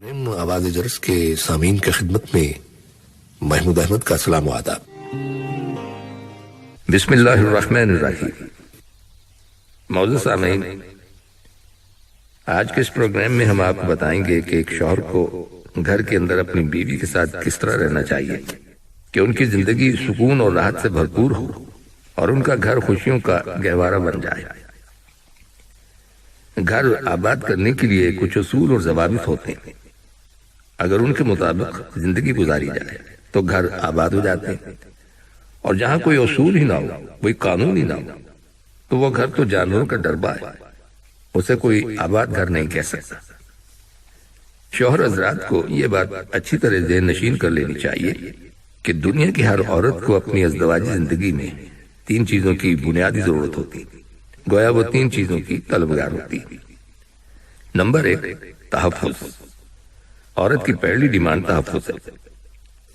آواز جرس کے سامعین کی خدمت میں محمود احمد کا سلام و آداب۔ بسم اللہ الرحمن الرحیم۔ معزز سامعین، آج کے اس پروگرام میں ہم آپ کو بتائیں گے کہ ایک شوہر کو گھر کے اندر اپنی بیوی کے ساتھ کس طرح رہنا چاہیے کہ ان کی زندگی سکون اور راحت سے بھرپور ہو اور ان کا گھر خوشیوں کا گہوارہ بن جائے۔ گھر آباد کرنے کے لیے کچھ اصول اور ضوابط ہوتے ہیں، اگر ان کے مطابق زندگی گزاری جائے تو گھر آباد ہو جاتے ہیں، اور جہاں کوئی اصول ہی نہ ہو، کوئی قانون ہی نہ ہو، تو وہ گھر تو جانوروں کا ڈربہ ہے، اسے کوئی آباد گھر نہیں کہہ سکتا۔ شوہر حضرات کو یہ بات اچھی طرح ذہن نشین کر لینی چاہیے کہ دنیا کی ہر عورت کو اپنی ازدواجی زندگی میں 3 چیزوں کی بنیادی ضرورت ہوتی ہے، گویا وہ 3 چیزوں کی طلبگار ہوتی ہے۔ نمبر 1، تحفظ۔ عورت کی پہلی ڈیمانڈ تحفظ ہے۔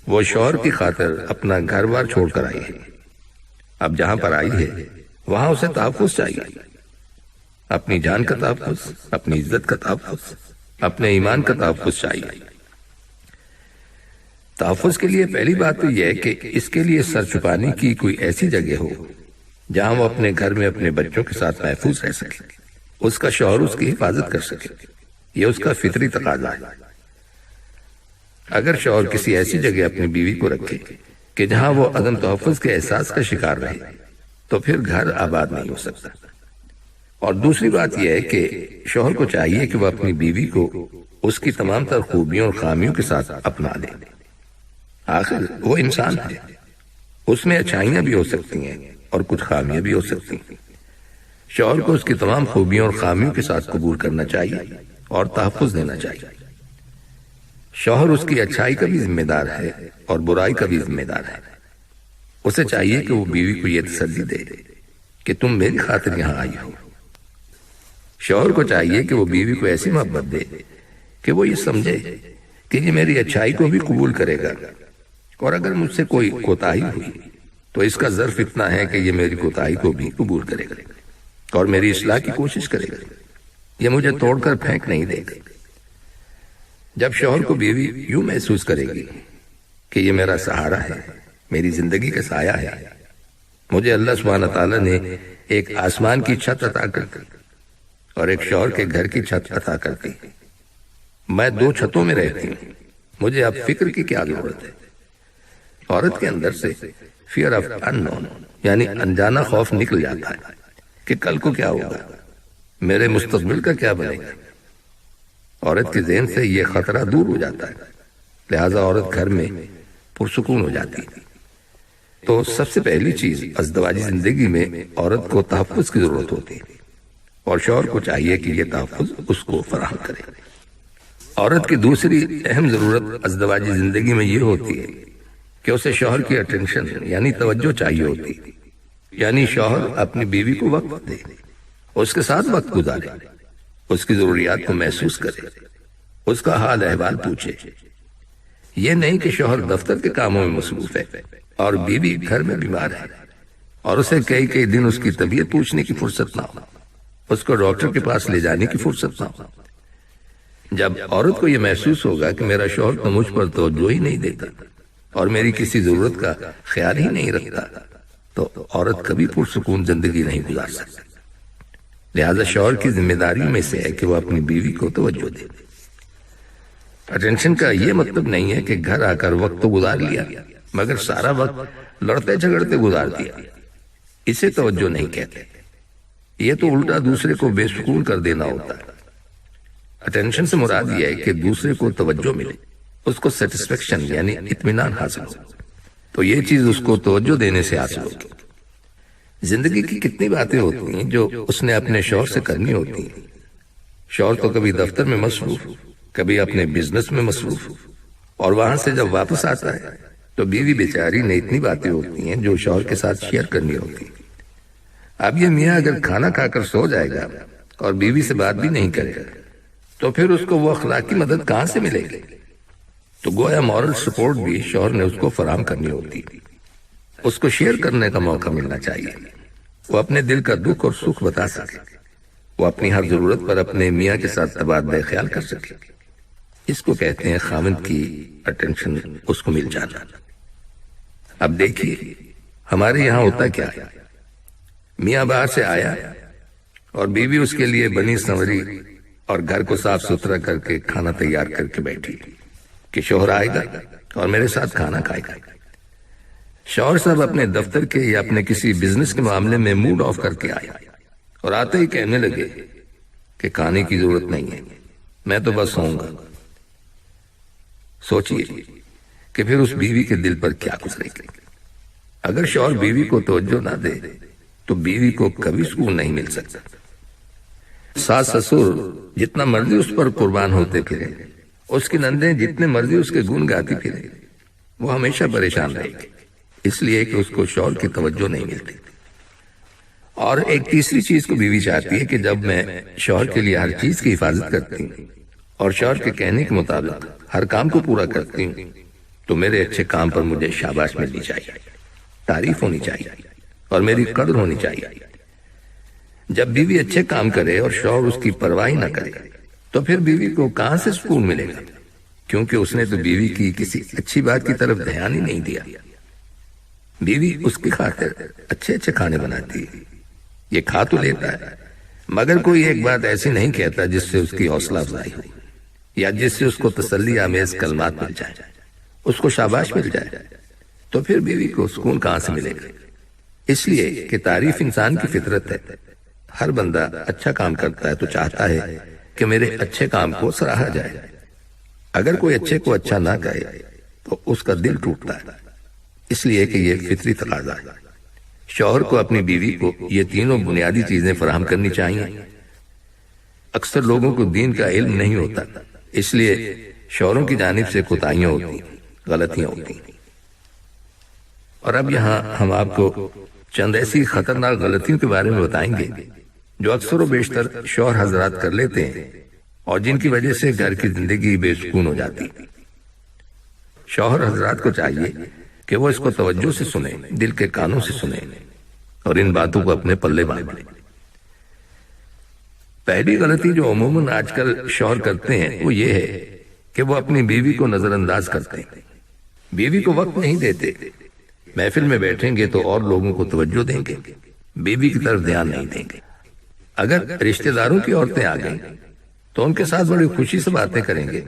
وہ شوہر کی خاطر اپنا گھر بار چھوڑ کر آئی ہے، اب جہاں پر آئی ہے وہاں اسے تحفظ چاہیے، اپنی جان کا تحفظ، اپنی عزت کا تحفظ، اپنے ایمان کا تحفظ چاہیے۔ تحفظ کے لیے پہلی بات تو یہ ہے کہ اس کے لیے سر چھپانے کی کوئی ایسی جگہ ہو جہاں وہ اپنے گھر میں اپنے بچوں کے ساتھ محفوظ رہ سکے، اس کا شوہر اس کی حفاظت کر سکے، یہ اس کا فطری تقاضا ہے۔ اگر شوہر کسی ایسی جگہ اپنی بیوی کو رکھے کہ جہاں وہ عدم تحفظ کے احساس کا شکار رہے تو پھر گھر آباد نہیں ہو سکتا۔ اور دوسری بات یہ ہے کہ شوہر کو چاہیے کہ وہ اپنی بیوی کو اس کی تمام تر خوبیوں اور خامیوں کے ساتھ اپنا لے، آخر وہ انسان ہے، اس میں اچھائیاں بھی ہو سکتی ہیں اور کچھ خامیاں بھی ہو سکتی ہیں۔ شوہر کو اس کی تمام خوبیوں اور خامیوں کے ساتھ قبول کرنا چاہیے اور تحفظ دینا چاہیے۔ شوہر اس کی اچھائی کا بھی ذمہ دار ہے اور برائی کا بھی ذمہ دار ہے۔ اسے چاہیے کہ وہ بیوی کو یہ تسلی دے کہ تم میری خاطر یہاں آئی ہو۔ شوہر کو چاہیے کہ وہ بیوی کو ایسی محبت دے کہ وہ یہ سمجھے کہ یہ میری اچھائی کو بھی قبول کرے گا، اور اگر مجھ سے کوئی کوتاہی ہوئی تو اس کا ظرف اتنا ہے کہ یہ میری کوتاہی کو بھی قبول کرے گا اور میری اصلاح کی کوشش کرے گا، یہ مجھے توڑ کر پھینک نہیں دے گا۔ جب شوہر کو بیوی یوں محسوس کرے گی کہ یہ میرا سہارا ہے، میری زندگی کا سایہ ہے، مجھے اللہ سبحانہ تعالیٰ نے ایک آسمان کی چھت عطا کر دی اور ایک شوہر کے گھر کی چھت عطا کر دی، میں 2 چھتوں میں رہتی ہوں، مجھے اب فکر کی کیا ضرورت ہے۔ عورت کے اندر سے فیئر آف اننون یعنی انجانا خوف نکل جاتا ہے کہ کل کو کیا ہوگا، میرے مستقبل کا کیا بنے گا۔ عورت کے ذہن سے یہ خطرہ دور ہو جاتا ہے، لہذا عورت گھر میں پرسکون ہو جاتی ہے۔ تو سب سے پہلی چیز ازدواجی زندگی میں عورت کو تحفظ کی ضرورت ہوتی ہے، اور شوہر کو چاہیے کہ یہ تحفظ اس کو فراہم کرے۔ عورت کی دوسری اہم ضرورت ازدواجی زندگی میں یہ ہوتی ہے کہ اسے شوہر کی اٹینشن یعنی توجہ چاہیے ہوتی ہے، یعنی شوہر اپنی بیوی کو وقت دے، اس کے ساتھ وقت گزارے، اس کی ضروریات کو محسوس کرے، اس کا حال احوال پوچھے۔ یہ نہیں کہ شوہر دفتر کے کاموں میں مصروف ہے اور بیوی گھر میں بیمار ہے اور اسے کئی دن اس کی طبیعت پوچھنے کی فرصت نہ ہو، اس کو ڈاکٹر کے پاس لے جانے کی فرصت نہ ہو۔ جب عورت کو یہ محسوس ہوگا کہ میرا شوہر تو مجھ پر توجہ ہی نہیں دیتا اور میری کسی ضرورت کا خیال ہی نہیں رکھتا، تو عورت کبھی پرسکون زندگی نہیں گزار سکتی۔ لہذا شوہر کی ذمہ داریوں میں سے ہے کہ وہ اپنی بیوی کو توجہ دے۔ اٹینشن کا یہ مطلب نہیں ہے کہ گھر آ کر وقت تو گزار لیا مگر سارا وقت لڑتے جھگڑتے گزار دیا، اسے توجہ نہیں کہتے، یہ تو الٹا دوسرے کو بے سکون کر دینا ہوتا ہے۔ اٹینشن سے مراد یہ ہے کہ دوسرے کو توجہ ملے، اس کو سیٹسفیکشن یعنی اطمینان حاصل ہو، تو یہ چیز اس کو توجہ دینے سے حاصل ہوگی۔ زندگی کی کتنی باتیں ہوتی ہیں جو اس نے اپنے شوہر سے کرنی ہوتی ہیں۔ شوہر تو کبھی دفتر میں مصروف، کبھی اپنے بزنس میں مصروف، اور وہاں سے جب واپس آتا ہے تو بیوی بیچاری نے اتنی باتیں ہوتی ہیں جو شوہر کے ساتھ شیئر کرنی ہوتی ہیں۔ اب یہ میاں اگر کھانا کھا کر سو جائے گا اور بیوی سے بات بھی نہیں کرے گا تو پھر اس کو وہ اخلاقی مدد کہاں سے ملے گی؟ تو گویا مورل سپورٹ بھی شوہر نے اس کو فراہم کرنی ہوتی ہے، اس کو شیئر کرنے کا موقع ملنا چاہیے، وہ اپنے دل کا دکھ اور سکھ بتا سکے، وہ اپنی ہر ضرورت پر اپنے میاں کے ساتھ تبادلہ خیال کر سکے۔ اس کو کہتے ہیں خاوند کی اٹینشن اس کو مل جانا۔ اب دیکھیے ہمارے یہاں ہوتا کیا ہے، میاں باہر سے آیا اور بیوی اس کے لیے بنی سنوری اور گھر کو صاف ستھرا کر کے کھانا تیار کر کے بیٹھی کہ شوہر آئے گا اور میرے ساتھ کھانا کھائے گا۔ شوہر صاحب اپنے دفتر کے یا اپنے کسی بزنس کے معاملے میں موڈ آف کر کے آئے اور آتے ہی کہنے لگے کہ کھانے کی ضرورت نہیں ہے، میں تو بس سوؤں گا۔ سوچئے کہ پھر اس بیوی کے دل پر کیا گزرے گی۔ اگر شوہر بیوی کو توجہ نہ دے تو بیوی کو کبھی سکون نہیں مل سکتا۔ ساس سسر جتنا مرضی اس پر قربان ہوتے پھرے، اس کی نندیں جتنے مرضی اس کے گن گاتی پھرے، وہ ہمیشہ پریشان رہے گی، اس لیے کہ اس کو شوہر کی توجہ نہیں ملتی۔ اور ایک تیسری چیز کو بیوی چاہتی ہے کہ جب میں شوہر کے لیے ہر چیز کی حفاظت کرتی ہوں اور شوہر کے کہنے کے مطابق ہر کام کو پورا کرتی ہوں تو میرے اچھے کام پر مجھے شاباش ملنی چاہیے، تعریف ہونی چاہیے اور میری قدر ہونی چاہیے۔ جب بیوی اچھے کام کرے اور شوہر اس کی پرواہ نہ کرے تو پھر بیوی کو کہاں سے سکون ملے گا، کیونکہ اس نے تو بیوی کی کسی اچھی بات کی طرف دھیان ہی نہیں دیا۔ بیوی اس کی خاطر اچھے اچھے کھانے بناتی ہے، یہ کھا تو لیتا ہے مگر کوئی ایک بات ایسی نہیں کہتا جس سے اس کی حوصلہ افزائی ہو یا جس سے اس کو تسلی آمیز کلمات مل جائے، اس کو شاباش مل جائے، تو پھر بیوی کو سکون کہاں سے ملے گا۔ اس لیے کہ تعریف انسان کی فطرت ہے، ہر بندہ اچھا کام کرتا ہے تو چاہتا ہے کہ میرے اچھے کام کو سراہا جائے۔ اگر کوئی اچھے کو اچھا نہ کہے تو اس کا دل ٹوٹتا ہے، اس لیے کہ یہ فطری تقاضا ہے۔ شوہر کو اپنی بیوی کو یہ تینوں بنیادی چیزیں فراہم کرنی چاہیے۔ اکثر لوگوں کو دین کا علم نہیں ہوتا، اس لیے شوہروں کی جانب سے کوتاہیاں ہوتی، غلطیاں ہوتی۔ اور اب یہاں ہم آپ کو چند ایسی خطرناک غلطیوں کے بارے میں بتائیں گے جو اکثر و بیشتر شوہر حضرات کر لیتے ہیں اور جن کی وجہ سے گھر کی زندگی بے سکون ہو جاتی۔ شوہر حضرات کو چاہیے کہ وہ اس کو توجہ سے سنیں، دل کے کانوں سے سنیں اور ان باتوں کو اپنے پلے باندھیں۔ پہلی غلطی جو عموماً آج کل شوہر کرتے ہیں وہ یہ ہے کہ وہ اپنی بیوی کو نظر انداز کرتے ہیں، بیوی کو وقت نہیں دیتے۔ محفل میں بیٹھیں گے تو اور لوگوں کو توجہ دیں گے، بیوی کی طرف دھیان نہیں دیں گے۔ اگر رشتہ داروں کی عورتیں آ گئیں تو ان کے ساتھ بڑی خوشی سے باتیں کریں گے،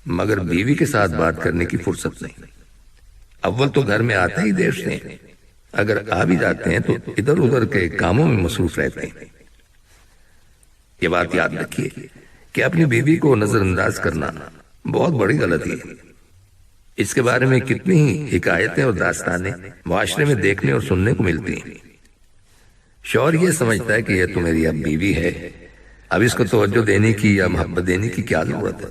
مگر بیوی کے ساتھ بات کرنے کی فرصت نہیں۔ اول تو گھر میں آتے ہی دیر سے ہیں، اگر آ بھی جاتے ہیں تو ادھر ادھر کے کاموں میں مصروف رہتے ہیں۔ یہ بات یاد رکھیے کہ اپنی بیوی کو نظر انداز کرنا بہت بڑی غلطی ہے۔ اس کے بارے میں کتنی ہی حکایتیں اور داستانیں معاشرے میں دیکھنے اور سننے کو ملتی ہیں۔ شوہر یہ سمجھتا ہے کہ یہ تو میری اب بیوی ہے، اب اس کو توجہ دینے کی یا محبت دینے کی کیا ضرورت ہے۔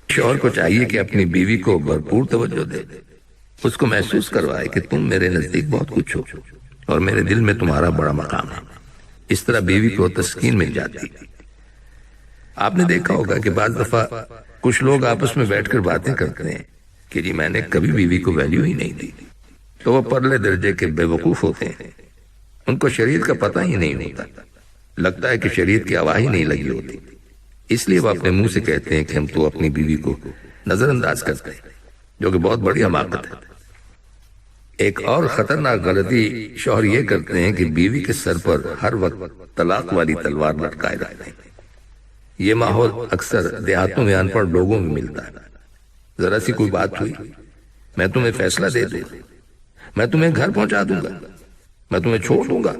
شوہر کو چاہیے کہ اپنی بیوی کو بھرپور توجہ دے، اس کو محسوس کروائے کہ تم میرے نزدیک بہت کچھ ہو اور میرے دل میں تمہارا بڑا مقام ہے۔ اس طرح بیوی کو تسکین مل جاتی۔ آپ نے دیکھا ہوگا کہ بعض دفعہ کچھ لوگ آپس میں بیٹھ کر باتیں کرتے ہیں کہ جی میں نے کبھی بیوی کو ویلیو ہی نہیں دی، تو وہ پرلے درجے کے بے وقوف ہوتے ہیں، ان کو شریعت کا پتہ ہی نہیں ہوتا، لگتا ہے کہ شریعت کی آواز ہی نہیں لگی ہوتی، اس لیے وہ اپنے منہ سے کہتے ہیں کہ ہم تو اپنی بیوی کو نظر انداز کرتے ہیں، جو کہ بہت بڑی حماقت ہے۔ ایک اور خطرناک غلطی شوہر یہ کرتے ہیں کہ بیوی کے سر پر ہر وقت طلاق والی تلوار لٹکائے رہتے ہیں۔ یہ ماحول اکثر دیہاتوں میں ان پڑھ لوگوں میں ملتا ہے۔ ذرا سی کوئی بات ہوئی، میں تمہیں فیصلہ دے دوں گا، میں تمہیں گھر پہنچا دوں گا، میں تمہیں چھوڑ دوں گا،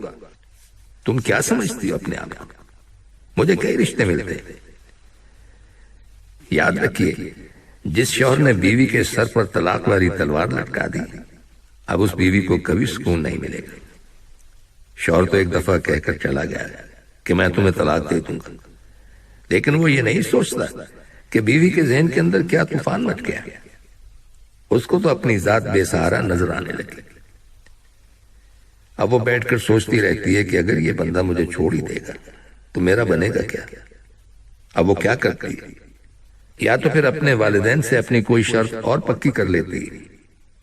تم کیا سمجھتی ہو اپنے آپ کو، مجھے کئی رشتے ملتے ہیں۔ یاد رکھیے جس شوہر نے بیوی کے سر پر طلاق والی تلوار لٹکا دی، اب اس بیوی کو کبھی سکون نہیں ملے گا۔ شوہر تو ایک دفعہ کہہ کر چلا گیا کہ میں تمہیں طلاق دے دوں گا، لیکن وہ یہ نہیں سوچتا کہ بیوی کے ذہن کے اندر کیا طوفان مچ گیا، اس کو تو اپنی ذات بے سہارا نظر آنے لگی۔ اب وہ بیٹھ کر سوچتی رہتی ہے کہ اگر یہ بندہ مجھے چھوڑ ہی دے گا تو میرا بنے گا کیا۔ اب وہ کیا کرتی ہے، یا تو پھر اپنے والدین سے اپنی کوئی شرط اور پکی کر لیتی ہے،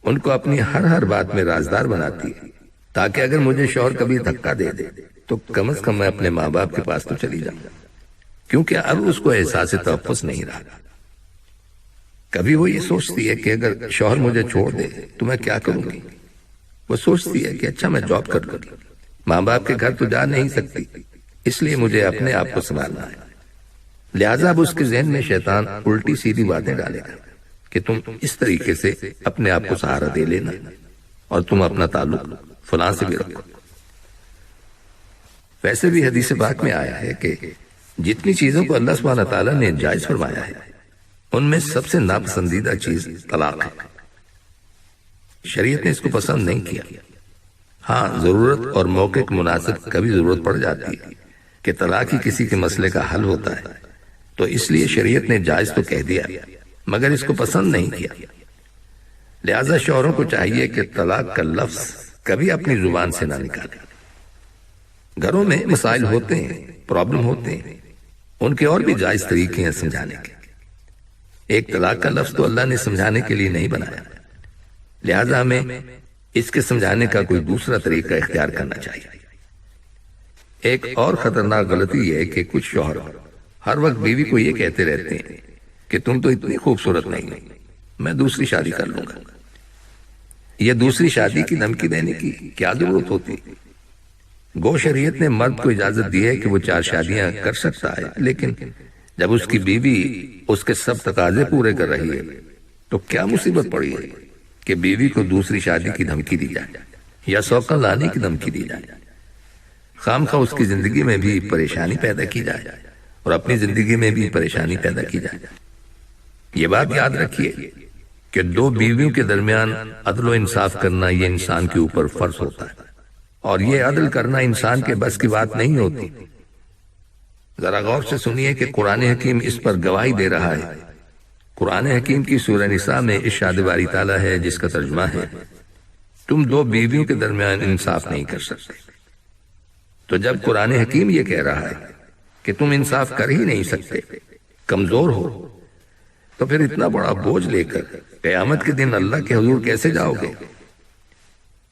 ان کو اپنی ہر بات میں رازدار بناتی ہے، تاکہ اگر مجھے شوہر کبھی دھکا دے دے تو کم از کم میں اپنے ماں باپ کے پاس تو چلی جاؤں، کیونکہ اب اس کو احساس تحفظ نہیں رہا۔ کبھی وہ یہ سوچتی ہے کہ اگر شوہر مجھے چھوڑ دے تو میں کیا کروں گی. وہ سوچتی ہے کہ اچھا میں جاب کر لوں گی، ماں باپ کے گھر تو جا نہیں سکتی، اس لیے مجھے اپنے آپ کو سنبھالنا ہے. لہٰذا اب اس کے ذہن میں شیطان الٹی سیدھی باتیں ڈالے گا کہ تم اس طریقے سے اپنے آپ کو سہارا دے لینا اور تم اپنا تعلق فلاں سے بھی رکھو. ویسے بھی حدیث پاک میں آیا ہے کہ جتنی چیزوں کو اللہ سبحانہ تعالیٰ نے جائز فرمایا ہے ان میں سب سے ناپسندیدہ چیز طلاق ہے. شریعت نے اس کو پسند نہیں کیا. ہاں ضرورت اور موقع کے مناسب کبھی ضرورت پڑ جاتی ہے کہ طلاق ہی کسی کے مسئلے کا حل ہوتا ہے، تو اس لیے شریعت نے جائز تو کہہ دیا مگر اس کو پسند نہیں کیا. لہذا شوہروں کو چاہیے کہ طلاق کا لفظ کبھی اپنی زبان سے نہ نکالیں. گھروں میں مسائل ہوتے ہیں، پرابلم ہوتے ہیں، ان کے اور بھی جائز طریقے ہیں سمجھانے کے. ایک طلاق کا لفظ تو اللہ نے سمجھانے کے لیے نہیں بنایا، لہذا ہمیں اس کے سمجھانے کا کوئی دوسرا طریقہ اختیار کرنا چاہیے. ایک اور خطرناک غلطی یہ ہے کہ کچھ شوہر ہر وقت بیوی کو یہ کہتے رہتے ہیں کہ تم تو اتنی خوبصورت نہیں ہو، میں دوسری شادی کر لوں گا. یہ دوسری شادی کی دھمکی دینے کی کیا ضرورت ہوتی؟ گو شریعت نے مرد کو اجازت دی ہے کہ وہ 4 شادیاں کر سکتا ہے، لیکن جب اس کی بیوی اس کے سب تقاضے پورے کر رہی ہے تو کیا مصیبت پڑی ہے کہ بیوی کو دوسری شادی کی دھمکی دی جائے یا سوکن لانے کی دھمکی دی جائے. خام خواہ اس کی زندگی میں بھی پریشانی پیدا کی جائے اور اپنی زندگی میں بھی پریشانی پیدا کی جائے. یہ بات یاد رکھیے کہ 2 بیویوں کے درمیان عدل و انصاف کرنا یہ انسان کے اوپر فرض ہوتا ہے، اور یہ عدل کرنا انسان کے بس کی بات نہیں ہوتی. ذرا غور سے سنیے کہ قرآن حکیم اس پر گواہی دے رہا ہے. قرآن حکیم کی سورہ نساء میں ارشاد باری تعالیٰ ہے جس کا ترجمہ ہے تم 2 بیویوں کے درمیان انصاف نہیں کر سکتے. تو جب قرآن حکیم یہ کہہ رہا ہے کہ تم انصاف کر ہی نہیں سکتے، کمزور ہو، تو پھر اتنا بڑا بوجھ لے کر قیامت کے دن اللہ کے حضور کیسے جاؤ گے؟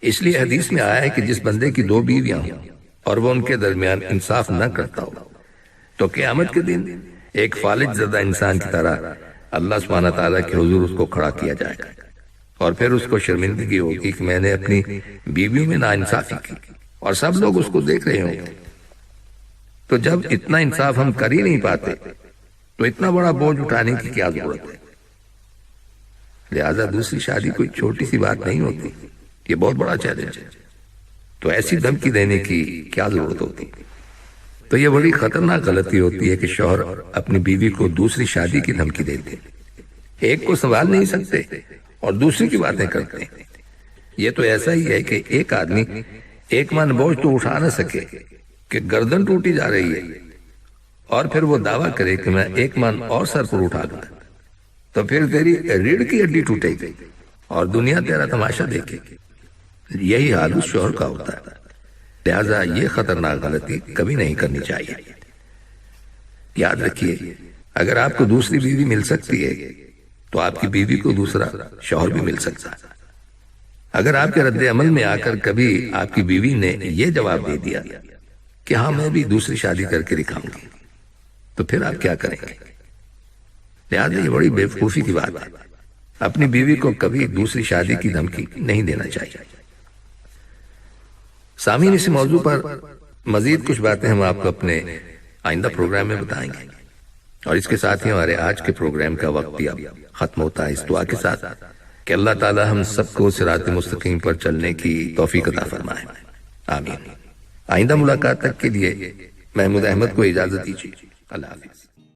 اس لیے حدیث میں آیا ہے کہ جس بندے کی 2 بیویاں ہوں اور وہ ان کے درمیان انصاف نہ کرتا ہو تو قیامت کے دن ایک فالج زدہ انسان کی طرح اللہ سبحانہ تعالیٰ کے حضور اس کو کھڑا کیا جائے گا، اور پھر اس کو شرمندگی ہوگی کہ میں نے اپنی بیویوں میں ناانصافی کی اور سب لوگ اس کو دیکھ رہے ہوں گے. تو جب اتنا انصاف ہم کر ہی نہیں پاتے تو اتنا بڑا بوجھ اٹھانے کی کیا ضرورت ہے؟ لہذا دوسری شادی کوئی چھوٹی سی بات نہیں ہوتی، یہ بہت بڑا چیلنج ہے. تو ایسی دھمکی دینے کی کیا ضرورت ہوتی؟ تو یہ بڑی خطرناک غلطی ہوتی ہے کہ شوہر اپنی بیوی کو دوسری شادی کی دھمکی دیتے، ایک کو سنبھال نہیں سکتے اور دوسری کی باتیں کرتے ہیں. یہ تو ایسا ہی ہے کہ ایک آدمی 1 من بوجھ تو اٹھا نہ سکے کہ گردن ٹوٹی جا رہی ہے اور پھر وہ دعویٰ کرے کہ میں 1 من اور سر پر اٹھا دوں، تو پھر تیری ریڑھ کی ہڈی ٹوٹے گی اور دنیا تیرا تماشا دیکھے گی. یہی حال اس شوہر کا ہوتا ہے. لہذا یہ خطرناک غلطی کبھی نہیں کرنی چاہیے. یاد رکھیے اگر آپ کو دوسری بیوی مل سکتی ہے تو آپ کی بیوی کو دوسرا شوہر بھی مل سکتا ہے. اگر آپ کے رد عمل میں آ کر کبھی آپ کی بیوی نے یہ جواب دے دیا کہ ہاں میں بھی دوسری شادی کر کے دکھاؤں گی، تو پھر آپ کیا کریں گے؟ لہٰذا یہ بڑی بیوقوفی کی بات ہے. اپنی بیوی کو کبھی دوسری شادی کی دھمکی نہیں دینا چاہیے. سامعین اس موضوع پر مزید کچھ باتیں ہم آپ کو اپنے آئندہ پروگرام میں بتائیں گے، اور اس کے ساتھ ہی ہمارے آج کے پروگرام کا وقت بھی اب ختم ہوتا ہے اس دعا کے ساتھ کہ اللہ تعالی ہم سب کو صراط مستقیم پر چلنے کی توفیق عطا فرمائے. آمین. آئندہ ملاقات تک کے لیے محمود احمد کو اجازت دیجیے. اللہ حافظ.